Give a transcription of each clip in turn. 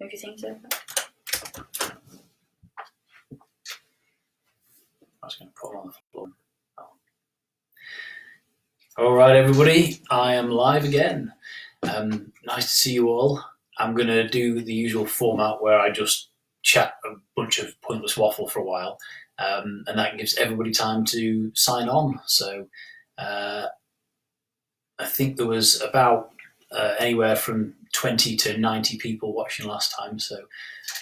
if you think so. I was going to put them on the floor. Oh. All right, everybody, I am live again. Nice to see you all. I'm going to do the usual format where I just chat a bunch of pointless waffle for a while, and that gives everybody time to sign on. So I think there was about anywhere from 20 to 90 people watching last time. So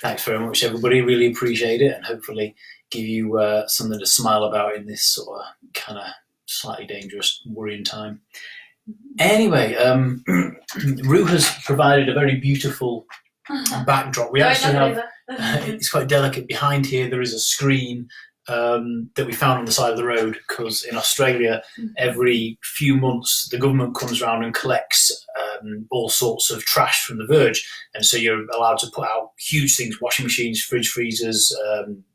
thanks very much, everybody. Really appreciate it, and hopefully give you something to smile about in this sort of kind of slightly dangerous, worrying time. Anyway, Rue has provided a very beautiful backdrop. We actually have, it's quite delicate. Behind here there is a screen that we found on the side of the road, because in Australia every few months the government comes around and collects all sorts of trash from the verge, and so you're allowed to put out huge things: washing machines, fridge freezers,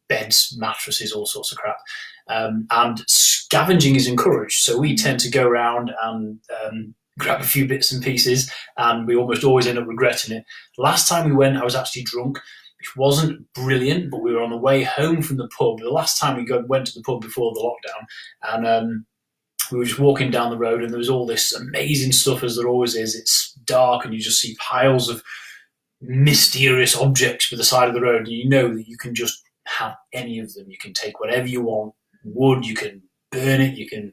beds, mattresses, all sorts of crap. And scavenging is encouraged, so we tend to go around and grab a few bits and pieces, and we almost always end up regretting it. Last time we went, I was actually drunk, which wasn't brilliant, but we were on the way home from the pub. The last time we went to the pub before the lockdown, and we were just walking down the road, and there was all this amazing stuff, as there always is. It's dark, and you just see piles of mysterious objects by the side of the road, and you know that you can just have any of them. You can take whatever you want. Wood, you can burn it, you can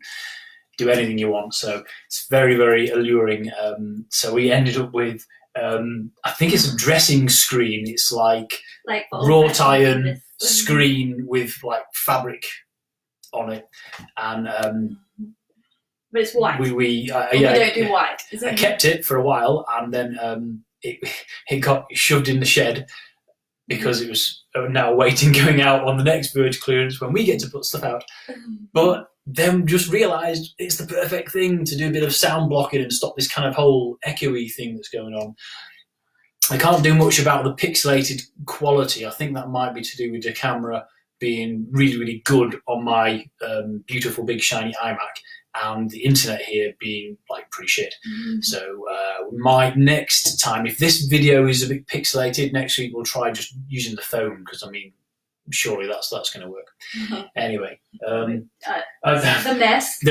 do anything you want. So it's very, very alluring. So we ended up with, I think it's a dressing screen. It's like wrought iron screen with like fabric on it, and but it's white. We don't do white. I kept it for a while, and then it got shoved in the shed, because it was now waiting, going out on the next verge clearance when we get to put stuff out. But then just realised it's the perfect thing to do a bit of sound blocking and stop this kind of whole echoey thing that's going on. I can't do much about the pixelated quality. I think that might be to do with the camera being really, really good on my beautiful big shiny iMac, and the internet here being like pretty shit. So my next time, if this video is a bit pixelated, next week we'll try just using the phone, because I mean, surely that's going to work. Anyway, the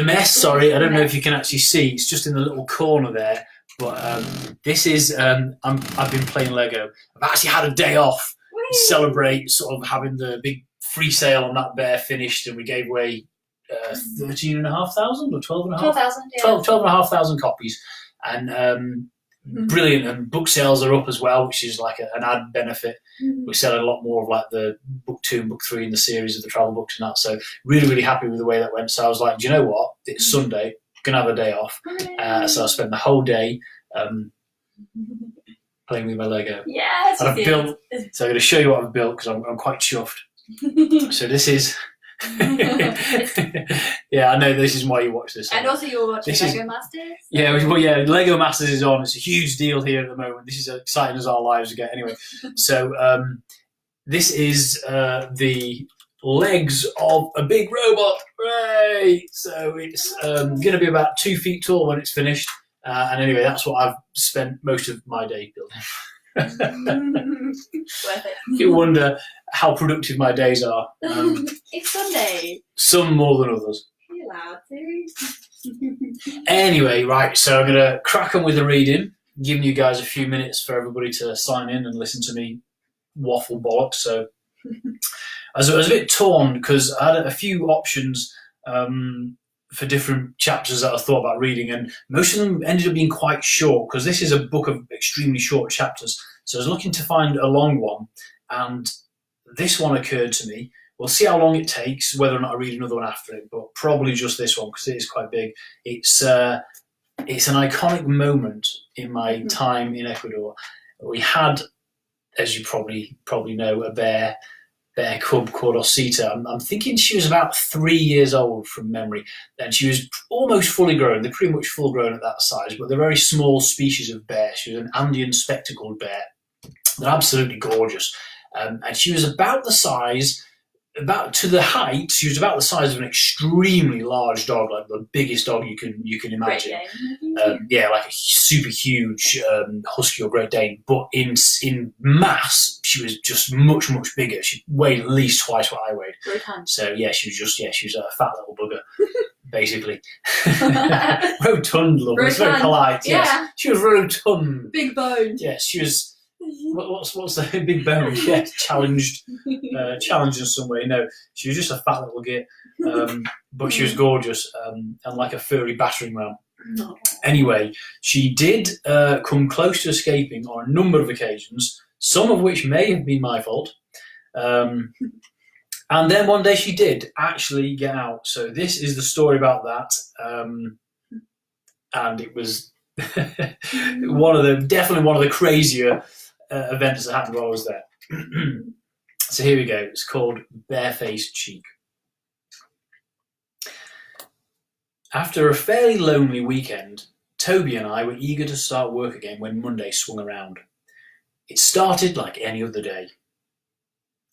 mess. Sorry, I don't know if you can actually see. It's just in the little corner there. But this is I've been playing Lego. I've actually had a day off to celebrate sort of having the big free sale on that bear finished, and we gave away 13,500 or 12,500? 12,500 copies, and brilliant. And book sales are up as well, which is like an add benefit. We're selling a lot more of like the book 2 and book 3 in the series of the travel books and that. So really, really happy with the way that went. So I was like, do you know what? It's Sunday, gonna have a day off. So I spent the whole day playing with my Lego. Yes. And I've built. So I'm going to show you what I've built, because I'm quite chuffed. So this is. Yeah, I know this is why you watch this. And also you're watching Lego Masters? Yeah, Lego Masters is on. It's a huge deal here at the moment. This is as exciting as our lives get. Anyway, so this is the legs of a big robot. Hooray! So it's going to be about 2 feet tall when it's finished. And anyway, that's what I've spent most of my day building. Worth it. You wonder how productive my days are. It's Sunday. Some more than others. You're allowed to. Anyway, right, so I'm going to crack on with the reading, giving you guys a few minutes for everybody to sign in and listen to me waffle bollocks. So I was a bit torn, because I had a few options for different chapters that I thought about reading, and most of them ended up being quite short, because this is a book of extremely short chapters. So I was looking to find a long one, and this one occurred to me. We'll see how long it takes, whether or not I read another one after it, but probably just this one, because it is quite big. It's an iconic moment in my time in Ecuador. We had, as you probably know, a bear cub called Osita. I'm thinking she was about 3 years old from memory, and she was almost fully grown. They're pretty much full grown at that size, but they're a very small species of bear. She was an Andean spectacled bear. They're absolutely gorgeous. And she was about the size about to the height, she was about the size of an extremely large dog, like the biggest dog you can imagine. Great Dane. Yeah, like a super huge husky or Great Dane. But in mass, she was just much bigger. She weighed at least twice what I weighed. Rotund. So yeah, she was a fat little bugger, basically. Rotund, love. It's very polite. Yeah. Yes, she was rotund. Big bone. Yes, she was. What's the big bone? Yeah, challenged in some way. No, she was just a fat little git, but she was gorgeous and like a furry battering ram. No. Anyway, she did come close to escaping on a number of occasions, some of which may have been my fault. And then one day she did actually get out. So this is the story about that, and it was definitely one of the crazier events that happened while I was there. So here we go. It's called Barefaced Cheek. After a fairly lonely weekend, Toby and I were eager to start work again when Monday swung around. It started like any other day.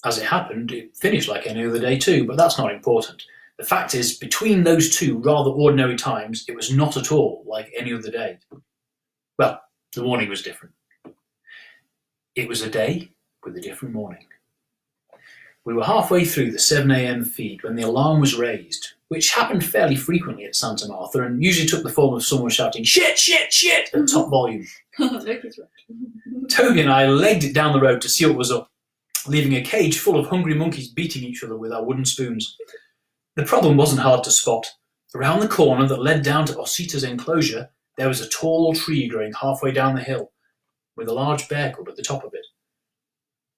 As it happened, it finished like any other day too, but that's not important. The fact is, between those two rather ordinary times, it was not at all like any other day. Well, the morning was different. It was a day with a different morning. We were halfway through the 7 a.m. feed when the alarm was raised, which happened fairly frequently at Santa Martha and usually took the form of someone shouting, "Shit, shit, shit!" at top volume. Toby and I legged it down the road to see what was up, leaving a cage full of hungry monkeys beating each other with our wooden spoons. The problem wasn't hard to spot. Around the corner that led down to Osita's enclosure, there was a tall tree growing halfway down the hill, with a large bear cub at the top of it.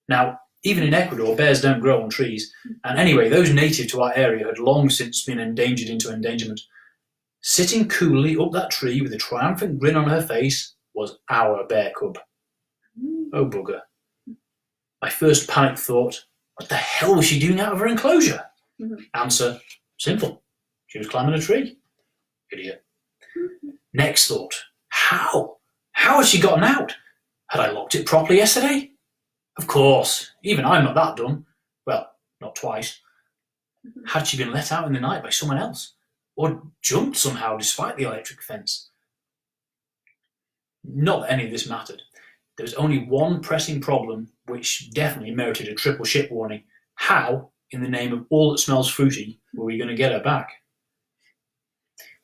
Now, even in Ecuador, bears don't grow on trees, and anyway, those native to our area had long since been endangered into endangerment. Sitting coolly up that tree with a triumphant grin on her face was our bear cub. Oh, bugger. My first panicked thought, what the hell was she doing out of her enclosure? Answer, simple. She was climbing a tree. Idiot. Next thought, how? How had she gotten out? Had I locked it properly yesterday? Of course, even I'm not that dumb. Well, not twice. Had she been let out in the night by someone else? Or jumped somehow despite the electric fence? Not that any of this mattered. There was only one pressing problem which definitely merited a triple ship warning. How, in the name of all that smells fruity, were we going to get her back?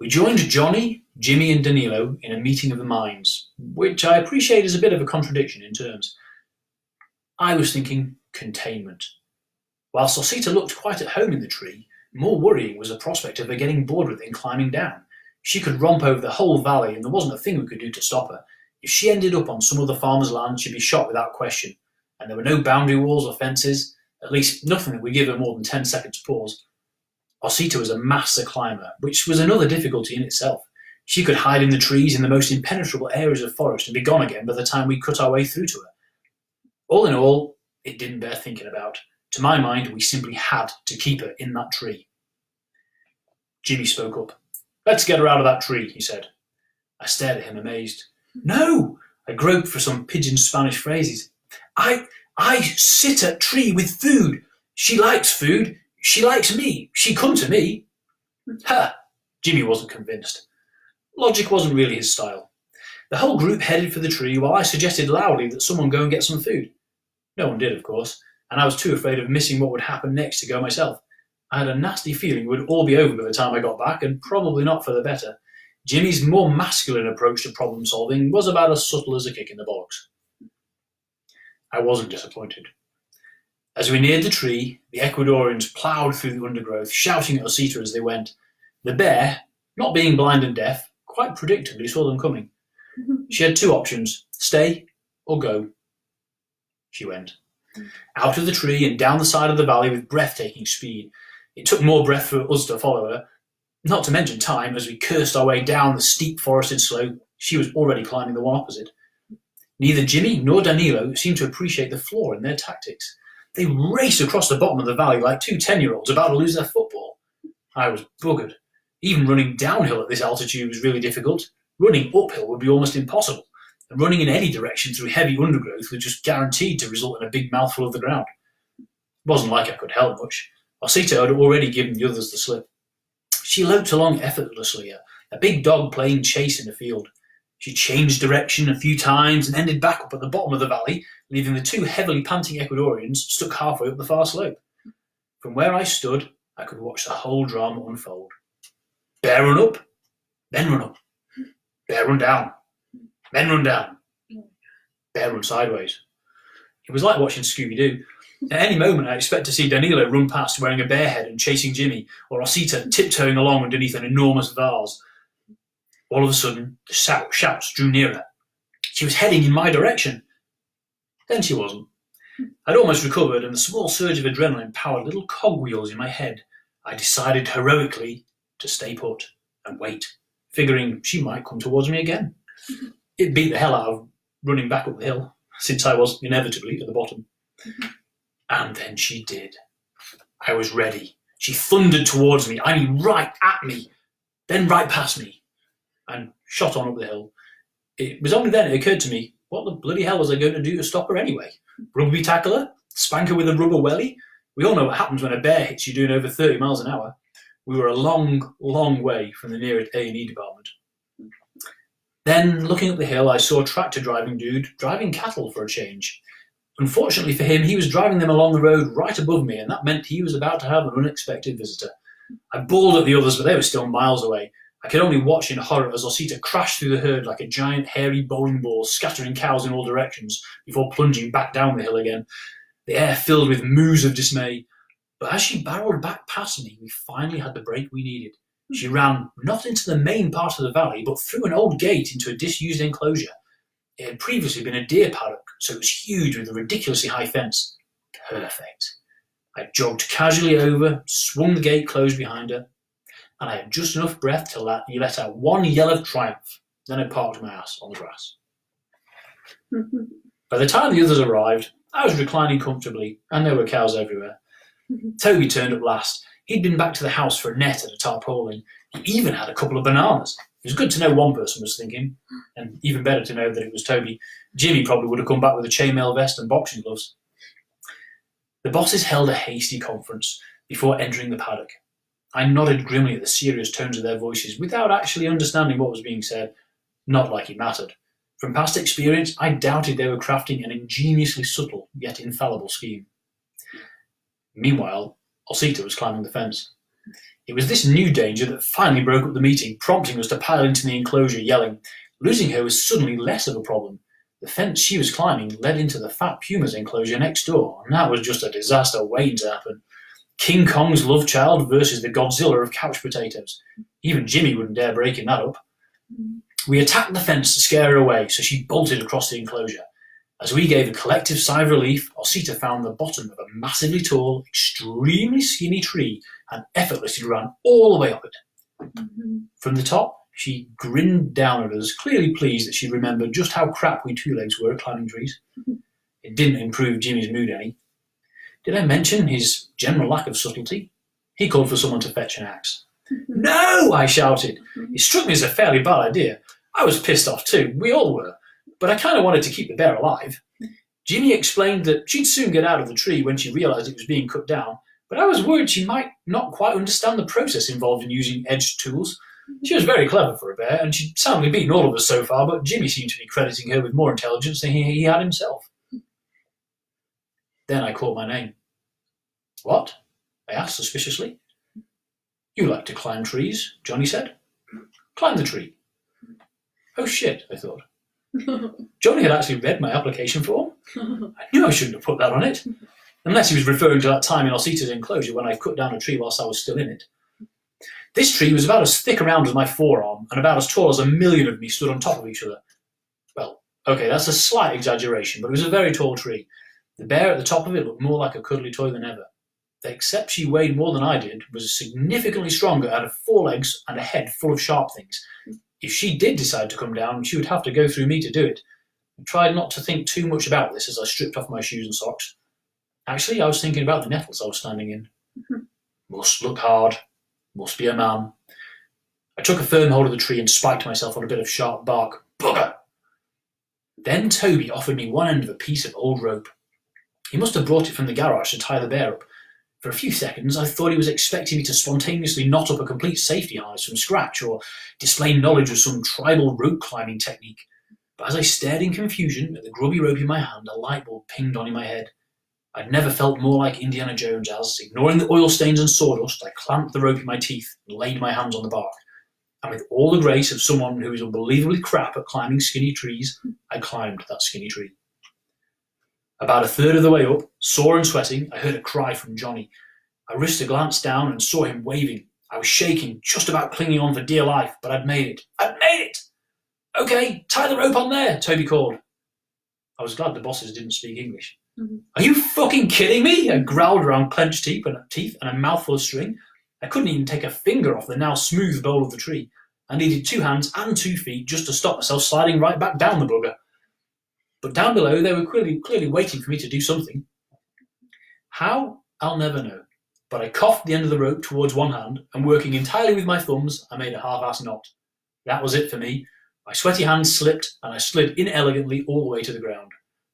We joined Johnny, Jimmy and Danilo in a meeting of the minds, which I appreciate is a bit of a contradiction in terms. I was thinking containment. While Osita looked quite at home in the tree, more worrying was the prospect of her getting bored with it and climbing down. She could romp over the whole valley and there wasn't a thing we could do to stop her. If she ended up on some other farmer's land, she'd be shot without question. And there were no boundary walls or fences, at least nothing that would give her more than 10 seconds pause. Osita was a master climber, which was another difficulty in itself. She could hide in the trees in the most impenetrable areas of forest and be gone again by the time we cut our way through to her. All in all, it didn't bear thinking about. To my mind, we simply had to keep her in that tree. Jimmy spoke up. "Let's get her out of that tree," he said. I stared at him amazed. "No!" I groped for some pidgin Spanish phrases. I sit at tree with food. She likes food. She likes me. She come to me." Ha! Jimmy wasn't convinced. Logic wasn't really his style. The whole group headed for the tree while I suggested loudly that someone go and get some food. No one did, of course, and I was too afraid of missing what would happen next to go myself. I had a nasty feeling it would all be over by the time I got back, and probably not for the better. Jimmy's more masculine approach to problem solving was about as subtle as a kick in the bollocks. I wasn't disappointed. As we neared the tree, the Ecuadorians ploughed through the undergrowth, shouting at Osita as they went. The bear, not being blind and deaf, quite predictably saw them coming. She had two options, stay or go. She went. Out of the tree and down the side of the valley with breathtaking speed. It took more breath for us to follow her, not to mention time. As we cursed our way down the steep forested slope, she was already climbing the one opposite. Neither Jimmy nor Danilo seemed to appreciate the flaw in their tactics. They raced across the bottom of the valley like two 10-year-olds about to lose their football. I was buggered. Even running downhill at this altitude was really difficult. Running uphill would be almost impossible, and running in any direction through heavy undergrowth was just guaranteed to result in a big mouthful of the ground. It wasn't like I could help much. Osita had already given the others the slip. She loped along effortlessly, a big dog playing chase in the field. She changed direction a few times and ended back up at the bottom of the valley, leaving the two heavily panting Ecuadorians stuck halfway up the far slope. From where I stood, I could watch the whole drama unfold. Bear run up, then run up. Bear run down, then run down. Bear run sideways. It was like watching Scooby-Doo. At any moment, I expect to see Danilo run past wearing a bear head and chasing Jimmy, or Osita tiptoeing along underneath an enormous vase. All of a sudden, the shouts drew nearer. She was heading in my direction. Then she wasn't. I'd almost recovered, and the small surge of adrenaline powered little cogwheels in my head. I decided heroically to stay put and wait, figuring she might come towards me again. It beat the hell out of running back up the hill, since I was inevitably at the bottom. And then she did. I was ready. She thundered towards me, I mean right at me, then right past me, and shot on up the hill. It was only then it occurred to me, what the bloody hell was I going to do to stop her anyway? Rugby tackle her? Spank her with a rubber welly? We all know what happens when a bear hits you doing over 30 miles an hour. We were a long, long way from the nearest A&E department. Then, looking up the hill, I saw a tractor-driving dude driving cattle for a change. Unfortunately for him, he was driving them along the road right above me, and that meant he was about to have an unexpected visitor. I bawled at the others, but they were still miles away. I could only watch in horror as Osita crashed through the herd like a giant hairy bowling ball, scattering cows in all directions before plunging back down the hill again. The air filled with moos of dismay. But as she barreled back past me, we finally had the break we needed. She ran not into the main part of the valley, but through an old gate into a disused enclosure. It had previously been a deer paddock, so it was huge with a ridiculously high fence. Perfect. I jogged casually over, swung the gate closed behind her, and I had just enough breath to let out one yell of triumph. Then I parked my ass on the grass. By the time the others arrived, I was reclining comfortably, and there were cows everywhere. Toby turned up last. He'd been back to the house for a net and a tarpaulin. He even had a couple of bananas. It was good to know one person was thinking, and even better to know that it was Toby. Jimmy probably would have come back with a chainmail vest and boxing gloves. The bosses held a hasty conference before entering the paddock. I nodded grimly at the serious tones of their voices without actually understanding what was being said, not like it mattered. From past experience, I doubted they were crafting an ingeniously subtle yet infallible scheme. Meanwhile, Osita was climbing the fence. It was this new danger that finally broke up the meeting, prompting us to pile into the enclosure, yelling. Losing her was suddenly less of a problem. The fence she was climbing led into the fat puma's enclosure next door, and that was just a disaster waiting to happen. King Kong's love child versus the Godzilla of couch potatoes. Even Jimmy wouldn't dare breaking that up. We attacked the fence to scare her away, so she bolted across the enclosure. As we gave a collective sigh of relief, Osita found the bottom of a massively tall, extremely skinny tree and effortlessly ran all the way up it. From the top, she grinned down at us, clearly pleased that she remembered just how crap we two-legs were at climbing trees. It didn't improve Jimmy's mood any. Did I mention his general lack of subtlety? He called for someone to fetch an axe. No, I shouted. It struck me as a fairly bad idea. I was pissed off too, we all were, but I kind of wanted to keep the bear alive. Jimmy explained that she'd soon get out of the tree when she realised it was being cut down, but I was worried she might not quite understand the process involved in using edged tools. She was very clever for a bear, and she'd soundly beaten all of us so far, but Jimmy seemed to be crediting her with more intelligence than he had himself. Then I caught my name. What? I asked suspiciously. You like to climb trees, Johnny said. Climb the tree. Oh shit, I thought. Johnny had actually read my application form. I knew I shouldn't have put that on it. Unless he was referring to that time in Osita's enclosure when I cut down a tree whilst I was still in it. This tree was about as thick around as my forearm and about as tall as 1,000,000 of me stood on top of each other. Well, okay, that's a slight exaggeration, but it was a very tall tree. The bear at the top of it looked more like a cuddly toy than ever. Except she weighed more than I did, was significantly stronger, had 4 legs and a head full of sharp things. If she did decide to come down, she would have to go through me to do it. I tried not to think too much about this as I stripped off my shoes and socks. Actually, I was thinking about the nettles I was standing in. Must look hard. Must be a man. I took a firm hold of the tree and spiked myself on a bit of sharp bark. Bugger! Then Toby offered me one end of a piece of old rope. He must have brought it from the garage to tie the bear up. For a few seconds, I thought he was expecting me to spontaneously knot up a complete safety harness from scratch or display knowledge of some tribal rope climbing technique. But as I stared in confusion at the grubby rope in my hand, a light bulb pinged on in my head. I'd never felt more like Indiana Jones as, ignoring the oil stains and sawdust, I clamped the rope in my teeth and laid my hands on the bark. And with all the grace of someone who is unbelievably crap at climbing skinny trees, I climbed that skinny tree. About a third of the way up, sore and sweating, I heard a cry from Johnny. I risked a glance down and saw him waving. I was shaking, just about clinging on for dear life, but I'd made it. I'd made it! Okay, tie the rope on there, Toby called. I was glad the bosses didn't speak English. Mm-hmm. Are you fucking kidding me? I growled around clenched teeth and a mouthful of string. I couldn't even take a finger off the now smooth bole of the tree. I needed 2 hands and 2 feet just to stop myself sliding right back down the bugger. But down below, they were clearly waiting for me to do something. How? I'll never know. But I coughed the end of the rope towards one hand, and working entirely with my thumbs, I made a half-assed knot. That was it for me. My sweaty hands slipped, and I slid inelegantly all the way to the ground,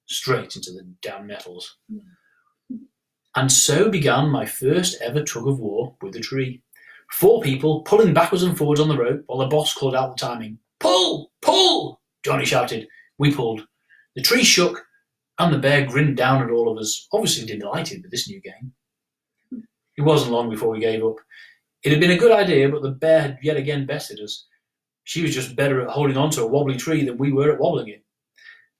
straight into the damn nettles. And so began my first ever tug of war with the tree. 4 people pulling backwards and forwards on the rope while the boss called out the timing. Pull! Pull! Johnny shouted. We pulled. The tree shook, and the bear grinned down at all of us, obviously delighted with this new game. It wasn't long before we gave up. It had been a good idea, but the bear had yet again bested us. She was just better at holding on to a wobbly tree than we were at wobbling it.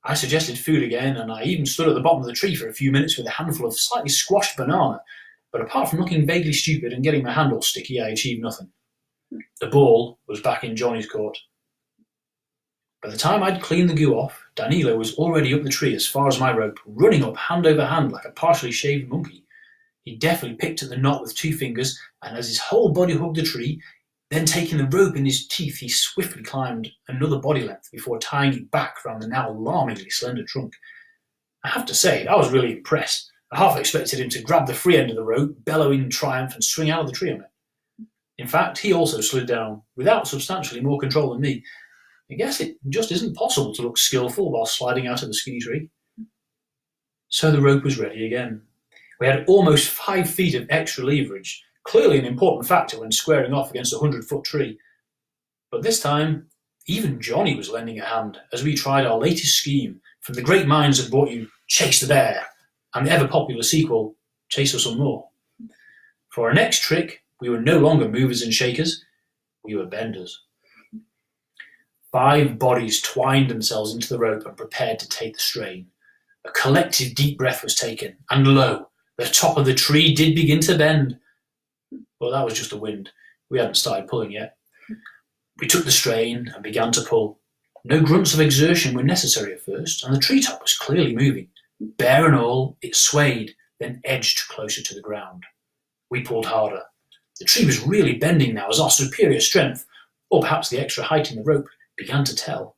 I suggested food again, and I even stood at the bottom of the tree for a few minutes with a handful of slightly squashed banana, but apart from looking vaguely stupid and getting my hand all sticky, I achieved nothing. The ball was back in Johnny's court. By the time I'd cleaned the goo off, Danilo was already up the tree as far as my rope, running up hand over hand like a partially shaved monkey. He deftly picked at the knot with 2 fingers, and as his whole body hugged the tree, then taking the rope in his teeth, he swiftly climbed another body length before tying it back around the now alarmingly slender trunk. I have to say, I was really impressed. I half expected him to grab the free end of the rope, bellow in triumph, and swing out of the tree on it. In fact, he also slid down, without substantially more control than me. I guess it just isn't possible to look skillful while sliding out of the skinny tree. So the rope was ready again. We had almost 5 feet of extra leverage, clearly an important factor when squaring off against a 100-foot tree. But this time, even Johnny was lending a hand as we tried our latest scheme from the great minds that brought you Chase the Bear and the ever-popular sequel, Chase Us Some More. For our next trick, we were no longer movers and shakers, we were benders. 5 bodies twined themselves into the rope and prepared to take the strain. A collective deep breath was taken, and lo, the top of the tree did begin to bend. Well, that was just the wind. We hadn't started pulling yet. We took the strain and began to pull. No grunts of exertion were necessary at first, and the treetop was clearly moving. Bare and all, it swayed, then edged closer to the ground. We pulled harder. The tree was really bending now as our superior strength, or perhaps the extra height in the rope, began to tell.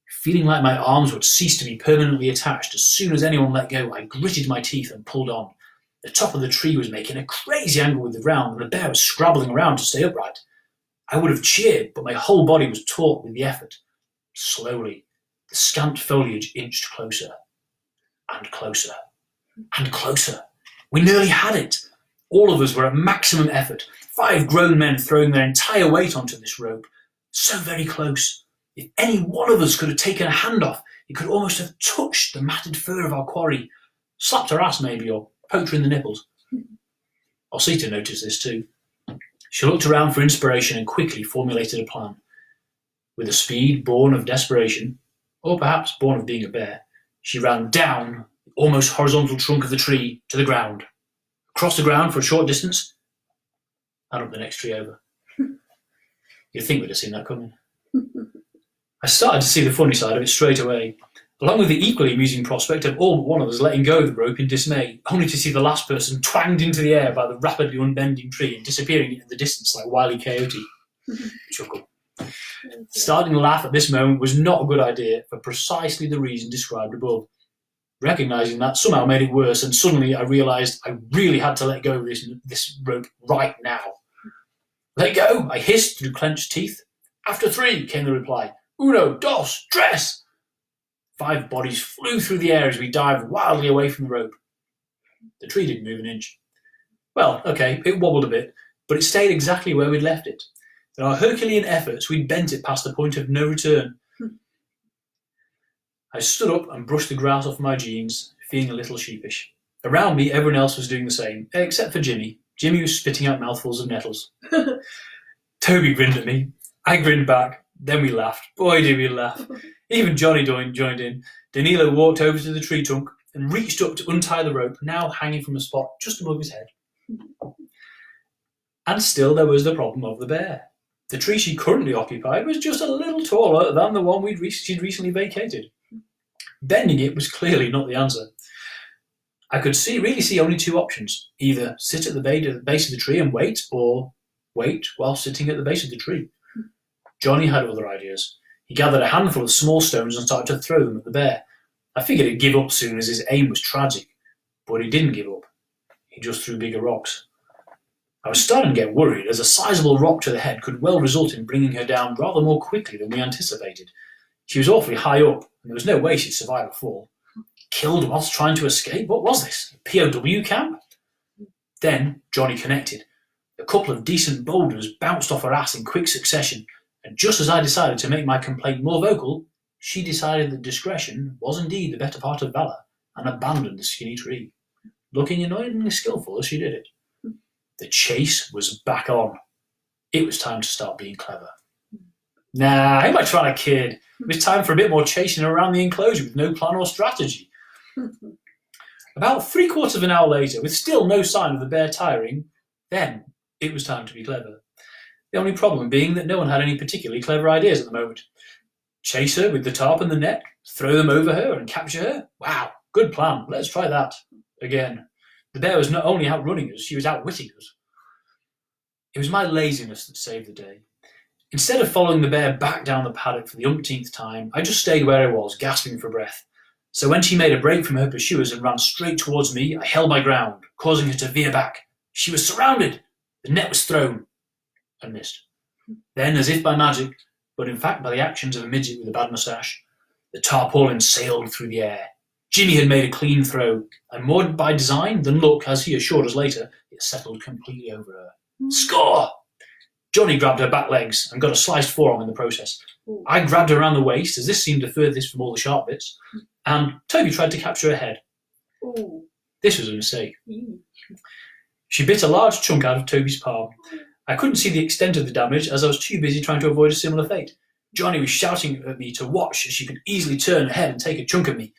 Feeling like my arms would cease to be permanently attached as soon as anyone let go, I gritted my teeth and pulled on. The top of the tree was making a crazy angle with the ground, and the bear was scrabbling around to stay upright. I would have cheered, but my whole body was taut with the effort. Slowly, the scant foliage inched closer, and closer, and closer. We nearly had it. All of us were at maximum effort, 5 grown men throwing their entire weight onto this rope. So very close. If any one of us could have taken a hand off, it could almost have touched the matted fur of our quarry. Slapped her ass, maybe, or poked her in the nipples. Osita noticed this too. She looked around for inspiration and quickly formulated a plan. With a speed born of desperation, or perhaps born of being a bear, she ran down the almost horizontal trunk of the tree to the ground, across the ground for a short distance, and up the next tree over. You'd think we'd have seen that coming. I started to see the funny side of it straight away, along with the equally amusing prospect of all but one of us letting go of the rope in dismay, only to see the last person twanged into the air by the rapidly unbending tree and disappearing in the distance like Wile E. Coyote. Chuckle. Starting to laugh at this moment was not a good idea for precisely the reason described above. Recognising that somehow made it worse, and suddenly I realised I really had to let go of this rope right now. Let go, I hissed through clenched teeth. After 3, came the reply. Uno, dos, tres! 5 bodies flew through the air as we dived wildly away from the rope. The tree didn't move an inch. Well, okay, it wobbled a bit, but it stayed exactly where we'd left it. In our Herculean efforts, we'd bent it past the point of no return. I stood up and brushed the grass off my jeans, feeling a little sheepish. Around me, everyone else was doing the same, except for Jimmy. Jimmy was spitting out mouthfuls of nettles. Toby grinned at me. I grinned back. Then we laughed. Boy, did we laugh. Even Johnny joined in. Danilo walked over to the tree trunk and reached up to untie the rope, now hanging from a spot just above his head. And still there was the problem of the bear. The tree she currently occupied was just a little taller than the one she'd recently vacated. Bending it was clearly not the answer. I could really see only two options. Either sit at the base of the tree and wait, or wait while sitting at the base of the tree. Johnny had other ideas. He gathered a handful of small stones and started to throw them at the bear. I figured he'd give up soon as his aim was tragic. But he didn't give up. He just threw bigger rocks. I was starting to get worried, as a sizable rock to the head could well result in bringing her down rather more quickly than we anticipated. She was awfully high up, and there was no way she'd survive a fall. Killed whilst trying to escape? What was this? A POW camp? Then Johnny connected. A couple of decent boulders bounced off her ass in quick succession, and just as I decided to make my complaint more vocal, she decided that discretion was indeed the better part of valour, and abandoned the skinny tree, looking annoyingly skillful as she did it. The chase was back on. It was time to start being clever. Nah, who am I trying to kid? It was time for a bit more chasing around the enclosure with no plan or strategy. About 3/4 of an hour later, with still no sign of the bear tiring, then it was time to be clever. The only problem being that no one had any particularly clever ideas at the moment. Chase her with the tarp and the net, throw them over her and capture her? Wow, good plan. Let's try that. Again. The bear was not only outrunning us, she was outwitting us. It was my laziness that saved the day. Instead of following the bear back down the paddock for the umpteenth time, I just stayed where I was, gasping for breath. So when she made a break from her pursuers and ran straight towards me, I held my ground, causing her to veer back. She was surrounded. The net was thrown and missed. Then, as if by magic, but in fact by the actions of a midget with a bad moustache, the tarpaulin sailed through the air. Jimmy had made a clean throw, and more by design than luck, as he assured us later, it settled completely over her. Score! Johnny grabbed her back legs and got a sliced forearm in the process. I grabbed her around the waist, as this seemed the furthest from all the sharp bits, and Toby tried to capture her head. This was a mistake. She bit a large chunk out of Toby's palm. I couldn't see the extent of the damage, as I was too busy trying to avoid a similar fate. Johnny was shouting at me to watch, as she could easily turn her head and take a chunk of me.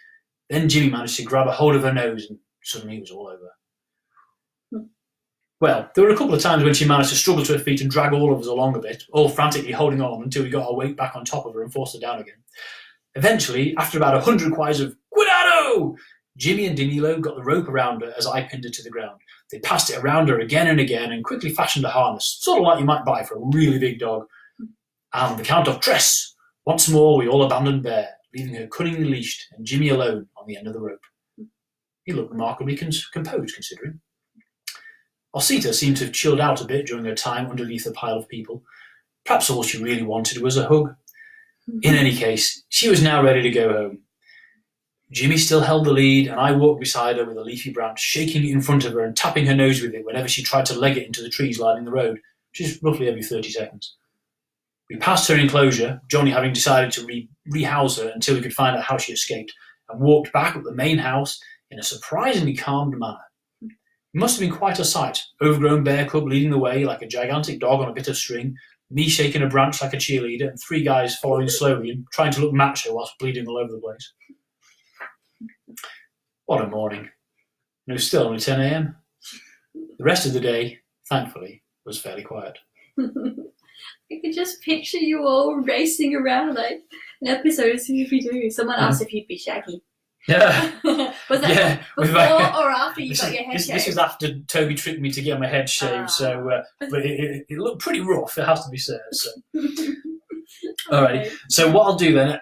Then Jimmy managed to grab a hold of her nose, and suddenly it was all over. Well, there were a couple of times when she managed to struggle to her feet and drag all of us along a bit, all frantically holding on until we got our weight back on top of her and forced her down again. Eventually, after about 100 cries of "Cuidado!", Jimmy and Danilo got the rope around her as I pinned her to the ground. They passed it around her again and again and quickly fashioned a harness, sort of like you might buy for a really big dog. And the count of tres! Once more we all abandoned Bear, leaving her cunningly leashed and Jimmy alone on the end of the rope. He looked remarkably composed, considering. Osita seemed to have chilled out a bit during her time underneath a pile of people. Perhaps all she really wanted was a hug. In any case, she was now ready to go home. Jimmy still held the lead, and I walked beside her with a leafy branch, shaking it in front of her and tapping her nose with it whenever she tried to leg it into the trees lining the road, which is roughly every 30 seconds. We passed her enclosure, Johnny having decided to rehouse her until we could find out how she escaped, and walked back up the main house in a surprisingly calmed manner. It must have been quite a sight, overgrown bear cub leading the way like a gigantic dog on a bit of string, me shaking a branch like a cheerleader, and 3 guys following slowly and trying to look macho whilst bleeding all over the place. What a morning. And it was still only 10 a.m. The rest of the day, thankfully, was fairly quiet. I could just picture you all racing around like an episode of Scooby-Doo. Someone asked if you'd be Shaggy. Yeah. Was that before or after you got your head shaved? This was after Toby tricked me to get my head shaved, so but it looked pretty rough, it has to be said. So. Alrighty. So what I'll do then,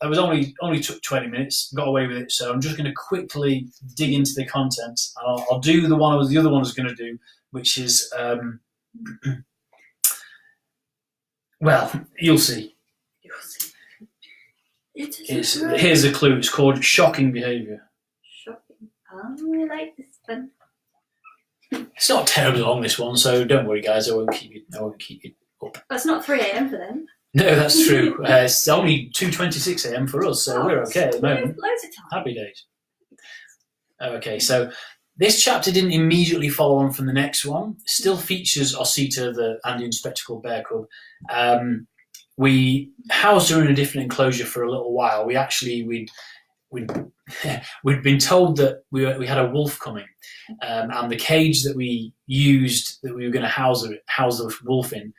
I was only took 20 minutes, got away with it, so I'm just going to quickly dig into the content. I'll do the other one I was going to do, which is well, you'll see. Here's a clue. It's called shocking behaviour. Shocking. Oh, I like this one. It's not terribly long, this one, so don't worry, guys. I won't keep you up. That's not 3 a.m. for them. No, that's true. It's only 2:26 a.m. for us, so we're okay at the moment. Loads of time. Happy days. Okay, so this chapter didn't immediately follow on from the next one. It still features Osita, the Andean spectacled bear cub. We housed her in a different enclosure for a little while. We'd been told that we had a wolf coming, and the cage that we used that we were going to house the wolf in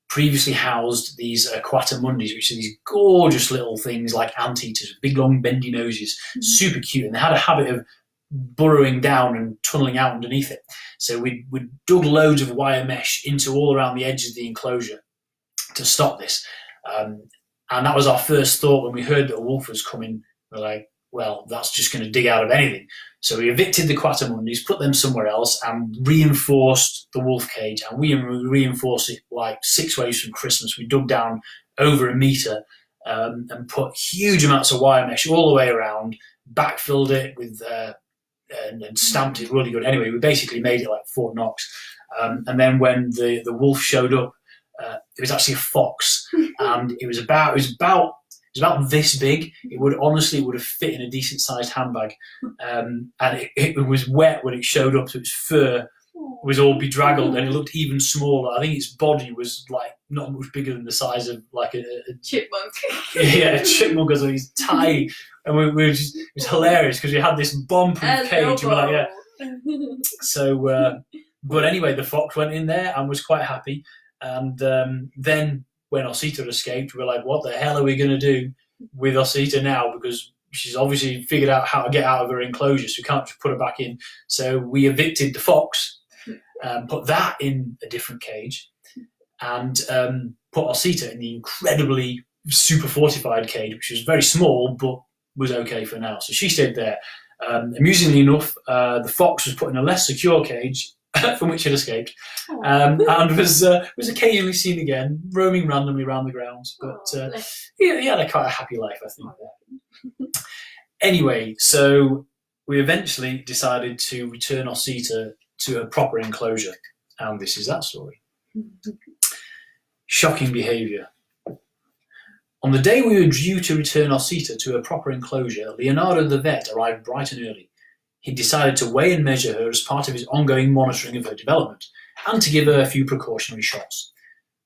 previously housed these quatamundis, which are these gorgeous little things like anteaters with big long bendy noses, super cute, and they had a habit of burrowing down and tunneling out underneath it. So we dug loads of wire mesh into all around the edges of the enclosure to stop this. And that was our first thought when we heard that a wolf was coming. We're like, well, that's just going to dig out of anything. So we evicted the quatamundis, put them somewhere else, and reinforced the wolf cage. And we reinforced it like 6 ways from Christmas. We dug down over a metre and put huge amounts of wire mesh all the way around, backfilled it with and stamped it really good. Anyway, we basically made it like Fort Knox. And then when the wolf showed up, it was actually a fox, and it was about this big. It would have fit in a decent sized handbag, and it was wet when it showed up, so its fur was all bedraggled, and it looked even smaller. I think its body was like not much bigger than the size of like a chipmunk. Yeah, a chipmunk, because he's tiny, and it was hilarious because we had this bomb-proof cage. And we're like, yeah. So, but anyway, the fox went in there and was quite happy. And then when Osita escaped, we were like, what the hell are we going to do with Osita now? Because she's obviously figured out how to get out of her enclosure, so we can't just put her back in. So we evicted the fox, put that in a different cage, and put Osita in the incredibly super fortified cage, which was very small, but was okay for now. So she stayed there. Amusingly enough, the fox was put in a less secure cage from which it escaped, and was occasionally seen again, roaming randomly around the grounds. But he had quite a happy life, I think. Anyway, so we eventually decided to return Osita to a proper enclosure, and this is that story. Shocking behaviour. On the day we were due to return Osita to a proper enclosure, Leonardo the vet arrived bright and early. He decided to weigh and measure her as part of his ongoing monitoring of her development, and to give her a few precautionary shots.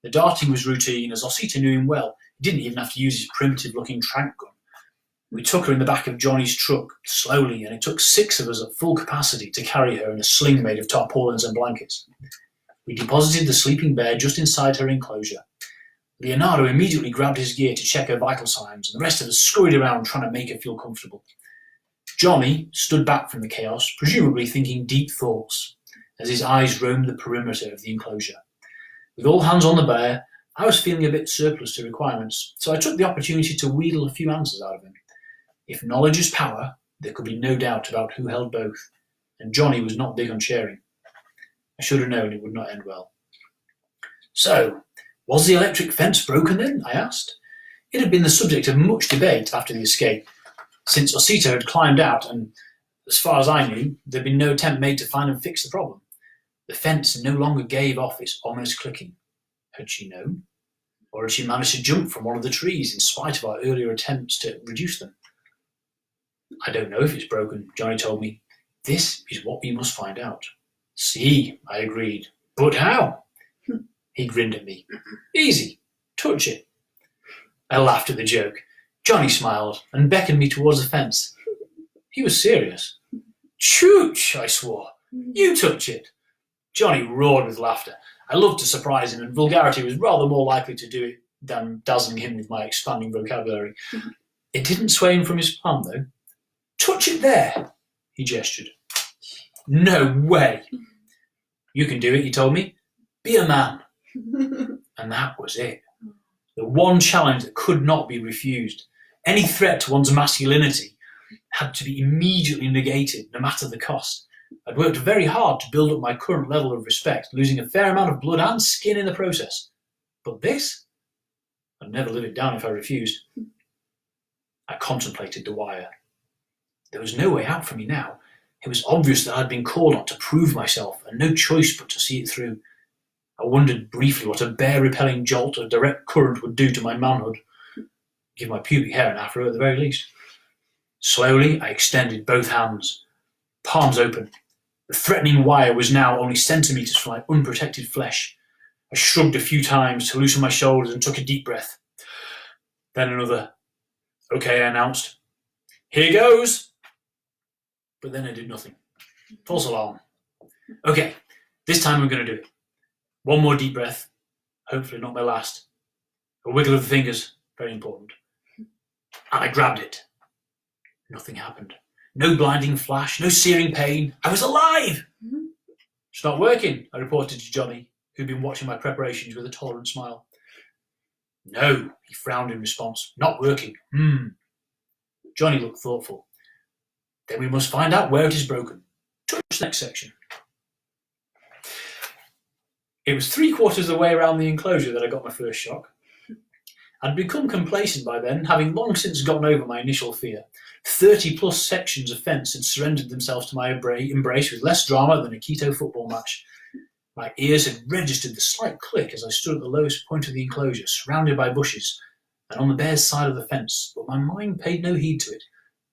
The darting was routine, as Osita knew him well. He didn't even have to use his primitive-looking trank gun. We took her in the back of Johnny's truck, slowly, and it took 6 of us at full capacity to carry her in a sling made of tarpaulins and blankets. We deposited the sleeping bear just inside her enclosure. Leonardo immediately grabbed his gear to check her vital signs, and the rest of us scurried around trying to make her feel comfortable. Johnny stood back from the chaos, presumably thinking deep thoughts, as his eyes roamed the perimeter of the enclosure. With all hands on the bear, I was feeling a bit surplus to requirements, so I took the opportunity to wheedle a few answers out of him. If knowledge is power, there could be no doubt about who held both, and Johnny was not big on sharing. I should have known it would not end well. So, was the electric fence broken then? I asked. It had been the subject of much debate after the escape, since Osita had climbed out, and as far as I knew, there had been no attempt made to find and fix the problem. The fence no longer gave off its ominous clicking. Had she known? Or had she managed to jump from one of the trees in spite of our earlier attempts to reduce them? I don't know if it's broken, Johnny told me. This is what we must find out. See, I agreed. But how? He grinned at me. Easy. Touch it. I laughed at the joke. Johnny smiled and beckoned me towards the fence. He was serious. Chooch, I swore. You touch it. Johnny roared with laughter. I loved to surprise him, and vulgarity was rather more likely to do it than dazzling him with my expanding vocabulary. It didn't sway him from his plan, though. Touch it there, he gestured. No way. You can do it, he told me. Be a man. And that was it. The one challenge that could not be refused. Any threat to one's masculinity had to be immediately negated, no matter the cost. I'd worked very hard to build up my current level of respect, losing a fair amount of blood and skin in the process. But this? I'd never live it down if I refused. I contemplated the wire. There was no way out for me now. It was obvious that I'd been called on to prove myself, and no choice but to see it through. I wondered briefly what a bear-repelling jolt of direct current would do to my manhood. Give my pubic hair an afro at the very least. Slowly, I extended both hands, palms open. The threatening wire was now only centimetres from my unprotected flesh. I shrugged a few times to loosen my shoulders and took a deep breath. Then another. Okay, I announced. Here goes! But then I did nothing. False alarm. Okay, this time I'm going to do it. One more deep breath. Hopefully not my last. A wiggle of the fingers. Very important. And I grabbed it. Nothing happened. No blinding flash, no searing pain. I was alive! It's not working, I reported to Johnny, who'd been watching my preparations with a tolerant smile. No, he frowned in response. Not working. Johnny looked thoughtful. Then we must find out where it is broken. Touch the next section. It was 3/4 of the way around the enclosure that I got my first shock. I'd become complacent by then, having long since gotten over my initial fear. 30+ sections of fence had surrendered themselves to my embrace with less drama than a keto football match. My ears had registered the slight click as I stood at the lowest point of the enclosure, surrounded by bushes, and on the bear's side of the fence, but my mind paid no heed to it.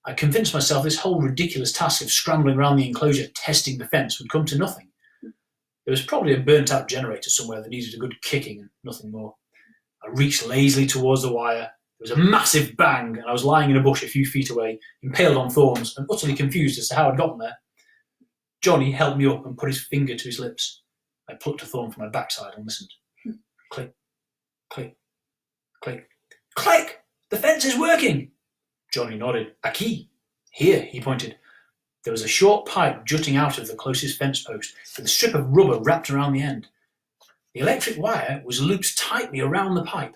I convinced myself this whole ridiculous task of scrambling around the enclosure, testing the fence, would come to nothing. There was probably a burnt-out generator somewhere that needed a good kicking and nothing more. I reached lazily towards the wire. There was a massive bang, and I was lying in a bush a few feet away, impaled on thorns, and utterly confused as to how I'd gotten there. Johnny held me up and put his finger to his lips. I plucked a thorn from my backside and listened. Click, click, click, click! The fence is working! Johnny nodded. A key. Here, he pointed. There was a short pipe jutting out of the closest fence post, with a strip of rubber wrapped around the end. The electric wire was looped tightly around the pipe,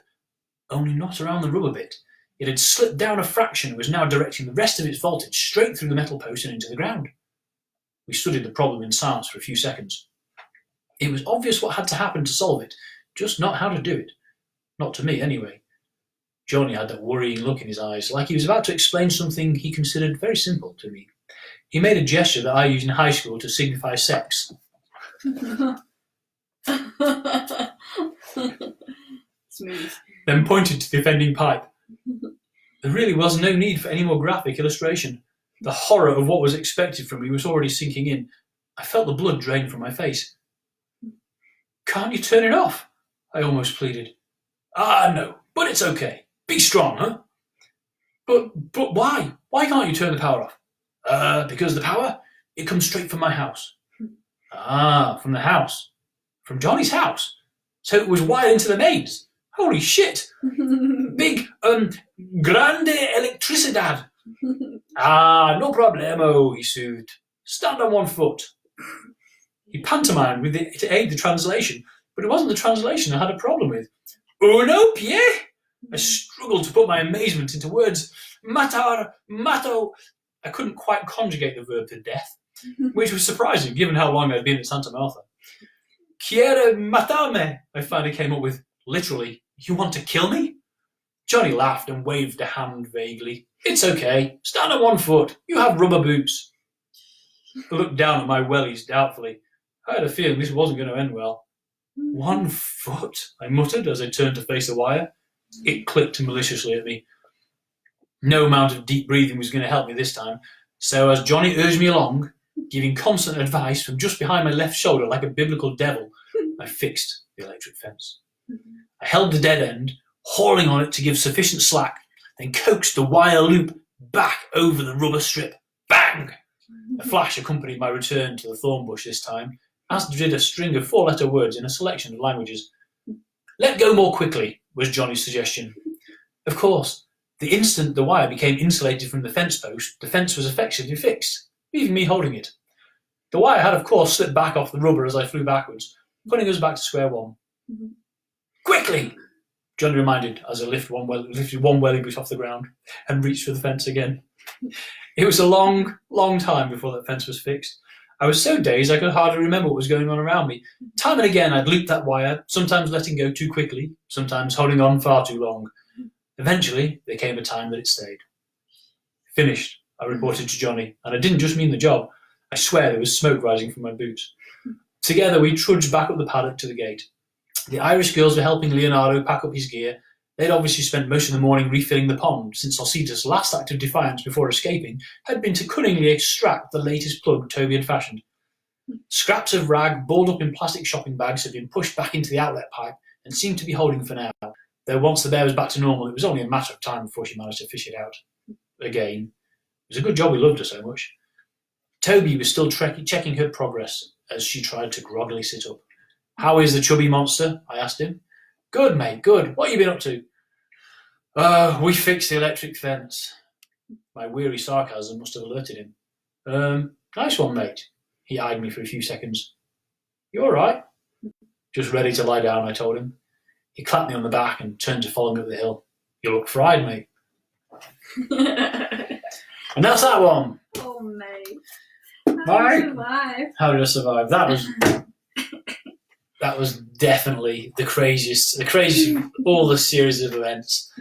only not around the rubber bit. It had slipped down a fraction and was now directing the rest of its voltage straight through the metal post and into the ground. We studied the problem in silence for a few seconds. It was obvious what had to happen to solve it, just not how to do it. Not to me, anyway. Johnny had that worrying look in his eyes, like he was about to explain something he considered very simple to me. He made a gesture that I used in high school to signify sex. Smooth. Then pointed to the offending pipe. There really was no need for any more graphic illustration. The horror of what was expected from me was already sinking in. I felt the blood drain from my face. Can't you turn it off? I almost pleaded. No, but it's okay. Be strong, huh? But why? Why can't you turn the power off? Because the power, it comes straight from my house. From the house. From Johnny's house. So it was wired into the mains. Holy shit! Big, grande electricidad. No problemo, he soothed. Stand on one foot. He pantomimed to aid the translation, but it wasn't the translation I had a problem with. Uno pie? I struggled to put my amazement into words. Matar, mato. I couldn't quite conjugate the verb to death, which was surprising given how long I'd been at Santa Martha. Quiere matarme, I finally came up with. Literally, you want to kill me? Johnny laughed and waved a hand vaguely. It's okay. Stand on one foot. You have rubber boots. I looked down at my wellies doubtfully. I had a feeling this wasn't going to end well. 1 foot, I muttered as I turned to face the wire. It clicked maliciously at me. No amount of deep breathing was going to help me this time, so as Johnny urged me along, giving constant advice from just behind my left shoulder like a biblical devil, I fixed the electric fence. I held the dead end, hauling on it to give sufficient slack, then coaxed the wire loop back over the rubber strip. Bang! A flash accompanied my return to the thorn bush this time, as did a string of 4-letter words in a selection of languages. Let go more quickly, was Johnny's suggestion. Of course, the instant the wire became insulated from the fence post, the fence was effectively fixed, leaving me holding it. The wire had, of course, slipped back off the rubber as I flew backwards, putting us back to square one. Quickly! Johnny reminded as I lifted one welly boot off the ground and reached for the fence again. It was a long, long time before that fence was fixed. I was so dazed I could hardly remember what was going on around me. Time and again I'd looped that wire, sometimes letting go too quickly, sometimes holding on far too long. Eventually, there came a time that it stayed. Finished, I reported to Johnny, and I didn't just mean the job. I swear there was smoke rising from my boots. Together we trudged back up the paddock to the gate. The Irish girls were helping Leonardo pack up his gear. They'd obviously spent most of the morning refilling the pond, since Alcida's last act of defiance before escaping had been to cunningly extract the latest plug Toby had fashioned. Scraps of rag balled up in plastic shopping bags had been pushed back into the outlet pipe and seemed to be holding for now, though once the bear was back to normal, it was only a matter of time before she managed to fish it out. Again. It was a good job we loved her so much. Toby was still checking her progress as she tried to groggily sit up. "How is the chubby monster?" I asked him. "Good, mate, good. What have you been up to?" We fixed the electric fence." My weary sarcasm must have alerted him. Nice one, mate." He eyed me for a few seconds. "You all right?" "Just ready to lie down," I told him. He clapped me on the back and turned to follow me up the hill. "You look fried, mate." And that's that one. Oh, mate. How did I survive? That was definitely the craziest of all the series of events.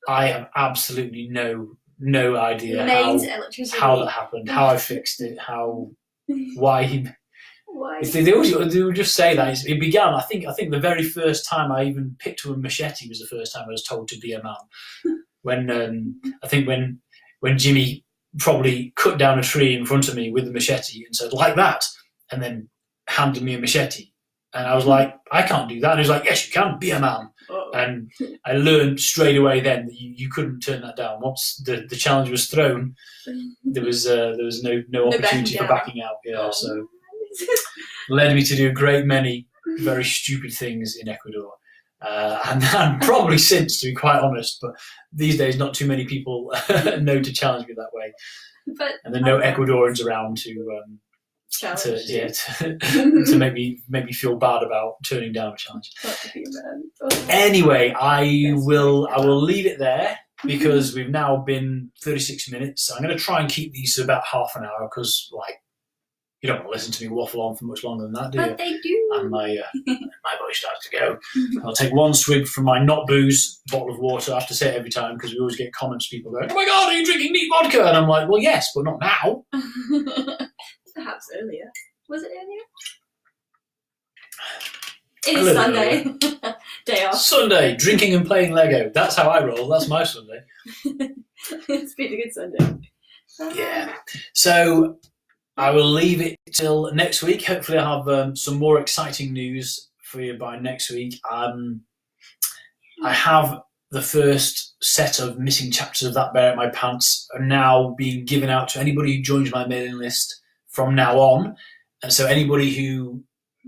I have absolutely no idea how that happened, how I fixed it, why. They would just say that it began. I think the very first time I even picked up a machete was the first time I was told to be a man. When Jimmy probably cut down a tree in front of me with the machete and said, "Like that," and then handed me a machete. And I was like, "I can't do that." And he was like, "Yes, you can, be a man." Uh-oh. And I learned straight away then that you couldn't turn that down. Once the challenge was thrown, there was no opportunity for backing out. Yeah, so led me to do a great many very stupid things in Ecuador. And probably since, to be quite honest, but these days not too many people know to challenge me that way. And there are no Ecuadorians around to make me feel bad about turning down a challenge. Anyway, I will leave it there because we've now been 36 minutes. I'm going to try and keep these to about half an hour because, you don't want to listen to me waffle on for much longer than that, do you? But they do. And my voice starts to go. I'll take one swig from my not booze bottle of water. I have to say it every time because we always get comments, people going, "Oh my God, are you drinking neat vodka?" And I'm like, well, yes, but not now. Perhaps earlier. Was it earlier? It is Sunday. Day off. Sunday, drinking and playing Lego. That's how I roll. That's my Sunday. It's been a good Sunday. Yeah. So I will leave it till next week. Hopefully I'll have some more exciting news for you by next week. I have the first set of missing chapters of That Bear at My Pants are now being given out to anybody who joins my mailing list from now on. And so anybody who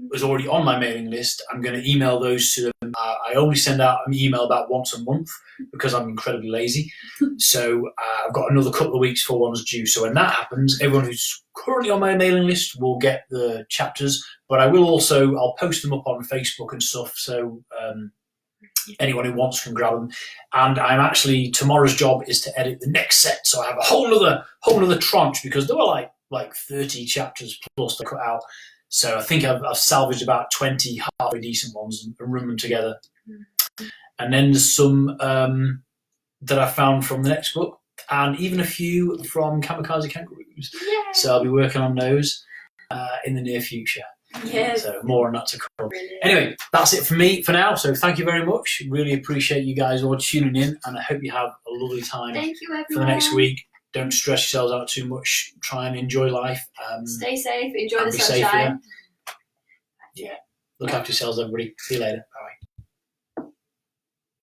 was already on my mailing list, I'm going to email those to them. I only send out an email about once a month because I'm incredibly lazy. So I've got another couple of weeks for one's due. So when that happens, everyone who's currently on my mailing list will get the chapters. But I'll post them up on Facebook and stuff. So anyone who wants can grab them. And tomorrow's job is to edit the next set. So I have a whole other tranche because there were like 30 chapters plus to cut out. So I think I've salvaged about 20 halfway decent ones and run them together. And then there's some that I found from the next book and even a few from Kamikaze Kangaroos. Yay. So I'll be working on those in the near future. Yes. So more on that to come. Anyway, that's it for me for now. So thank you very much. Really appreciate you guys all tuning in and I hope you have a lovely time. Thank you, everyone. For the next week. Don't stress yourselves out too much. Try and enjoy life. Stay safe. Enjoy the sunshine. Yeah. Look after yourselves, everybody. See you later.